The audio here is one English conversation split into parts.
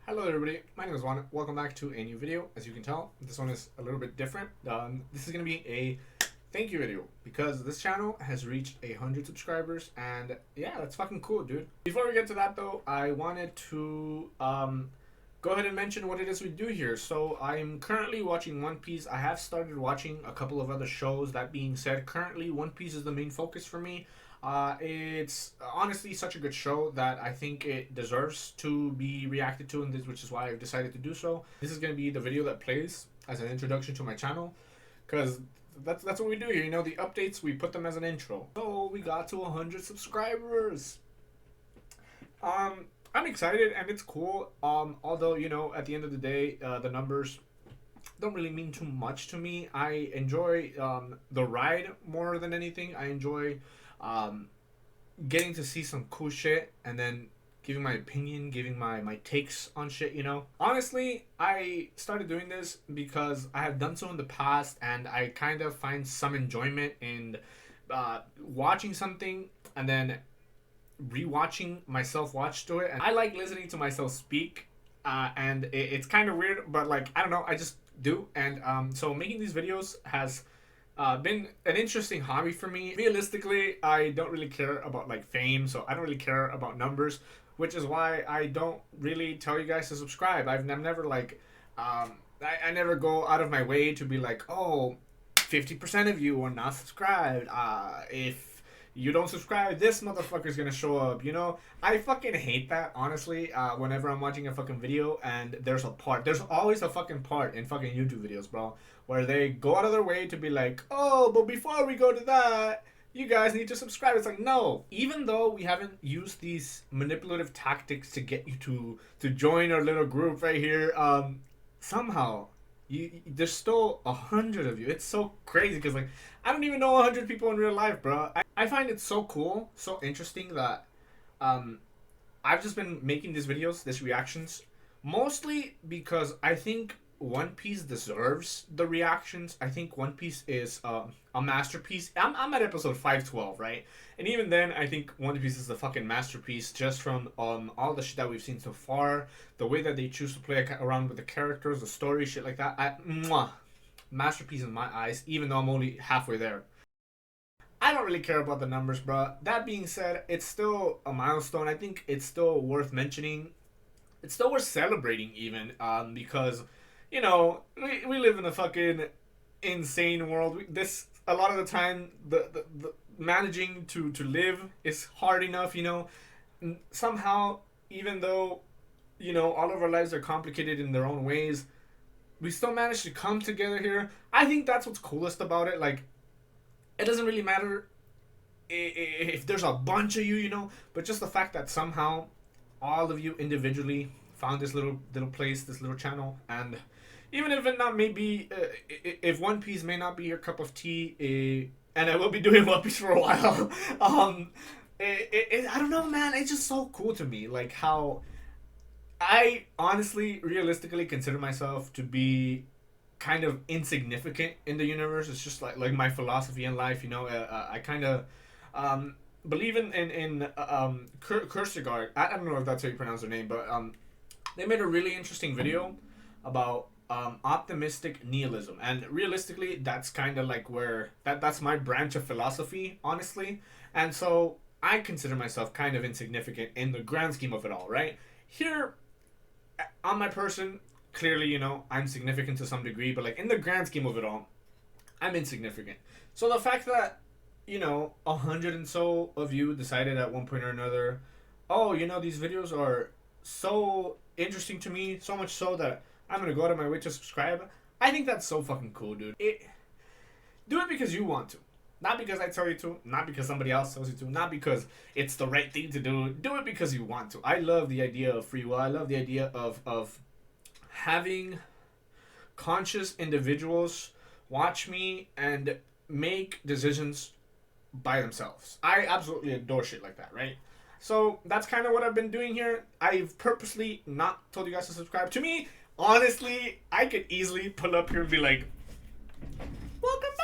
Hello everybody, my name is Juan. Welcome back to a new video. As you can tell, this one is a little bit different. This is going to be a thank you video because this channel has reached 100 subscribers and yeah, that's fucking cool, dude. Before we get to that though, I wanted to go ahead and mention what it is we do here. So I'm currently watching One Piece. I have started watching a couple of other shows. That being said, currently One Piece is the main focus for me. It's honestly such a good show that I think it deserves to be reacted to in this, which is why I've decided to do so. This is going to be the video that plays as an introduction to my channel, because that's what we do here. You know, the updates, we put them as an intro. So we got to 100 subscribers. I'm excited and it's cool. Although, you know, at the end of the day, the numbers don't really mean too much to me. I enjoy the ride more than anything. I enjoy getting to see some cool shit and then giving my opinion, giving my takes on shit, you know. Honestly, I started doing this because I have done so in the past and I kind of find some enjoyment in watching something and then rewatching myself watch to it. And I like listening to myself speak, and it's kind of weird, but like, I don't know, I just do. And so making these videos has been an interesting hobby for me. Realistically, I don't really care about like fame, so I don't really care about numbers, which is why I don't really tell you guys to subscribe. I'm never like, I never go out of my way to be like, oh, 50% of you are not subscribed. If you don't subscribe, this motherfucker's gonna show up. You know, I fucking hate that, honestly. Whenever I'm watching a fucking video and there's always a fucking part in fucking YouTube videos, bro, where they go out of their way to be like, oh, but before we go to that, you guys need to subscribe. It's like, no. Even though we haven't used these manipulative tactics to get you to join our little group right here, somehow there's still 100 of you. It's so crazy because like I don't even know 100 people in real life, bro. I find it so cool, so interesting that um I've just been making these videos, these reactions, mostly because I think One Piece deserves the reactions. I think One Piece is a masterpiece. I'm at episode 512, right? And even then, I think One Piece is a fucking masterpiece just from all the shit that we've seen so far, the way that they choose to play around with the characters, the story, shit like that. Masterpiece in my eyes, even though I'm only halfway there. I don't really care about the numbers, bro. That being said, it's still a milestone. I think it's still worth mentioning. It's still worth celebrating, even, because, you know, we live in a fucking insane world. This a lot of the time, the managing to live is hard enough, you know. Somehow, even though, you know, all of our lives are complicated in their own ways, we still manage to come together here. I think that's what's coolest about it. Like, it doesn't really matter if there's a bunch of you, you know, but just the fact that somehow all of you individually found this little place, this little channel, and even if it not maybe if One Piece may not be your cup of tea, and I will be doing One Piece for a while, I don't know, man. It's just so cool to me, like how I honestly, realistically consider myself to be kind of insignificant in the universe. It's just like my philosophy in life, you know. I kind of believe in Kierkegaard. I don't know if that's how you pronounce their name, but they made a really interesting video about optimistic nihilism, and realistically, that's kind of like where that's my branch of philosophy, honestly. And so I consider myself kind of insignificant in the grand scheme of it all, right? Here, on my person, clearly, you know, I'm significant to some degree, but like in the grand scheme of it all, I'm insignificant. So the fact that, you know, 100 and so of you decided at one point or another, oh, you know, these videos are so interesting to me, so much so that I'm gonna go out of my way to subscribe. I think that's so fucking cool, dude. Do it because you want to. Not because I tell you to, not because somebody else tells you to, not because it's the right thing to do. Do it because you want to. I love the idea of free will. I love the idea of having conscious individuals watch me and make decisions by themselves. I absolutely adore shit like that, right? So that's kind of what I've been doing here. I've purposely not told you guys to subscribe. To me, honestly, I could easily pull up here and be like, welcome back.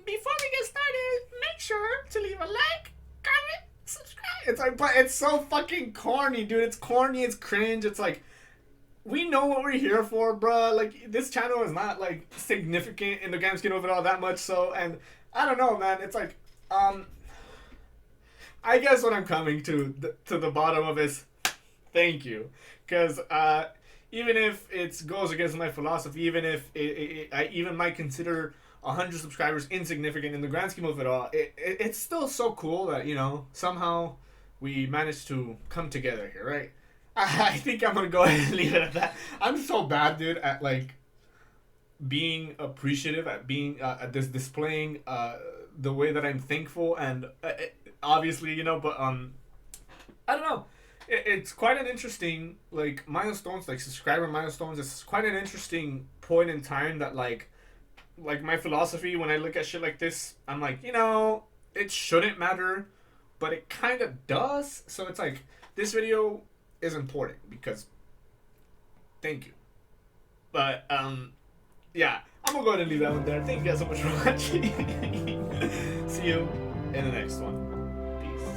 Before we get started, make sure to leave a like, comment, subscribe. It's like, but it's so fucking corny, dude. It's corny. It's cringe. It's like we know what we're here for, bruh. Like this channel is not like significant in the game skin of it all that much. So, and I don't know, man. It's like, I guess what I'm coming to the bottom of is thank you, because even if it goes against my philosophy, even if I even might consider 100 subscribers insignificant in the grand scheme of it all, it's still so cool that somehow we managed to come together here, right? I think I'm gonna go ahead and leave it at that. I'm so bad, dude, at like being appreciative, at being at this displaying the way that I'm thankful, and obviously, but I don't know. It's quite an interesting like milestones, like subscriber milestones. It's quite an interesting point in time that like my philosophy when I look at shit like this, I'm like, it shouldn't matter, but it kind of does. So it's like this video is important because thank you. But yeah, I'm gonna go ahead and leave that one there. Thank you guys so much for watching. See you in the next one. Peace.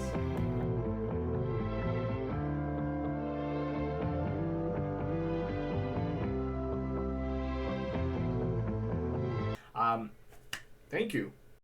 Um, thank you.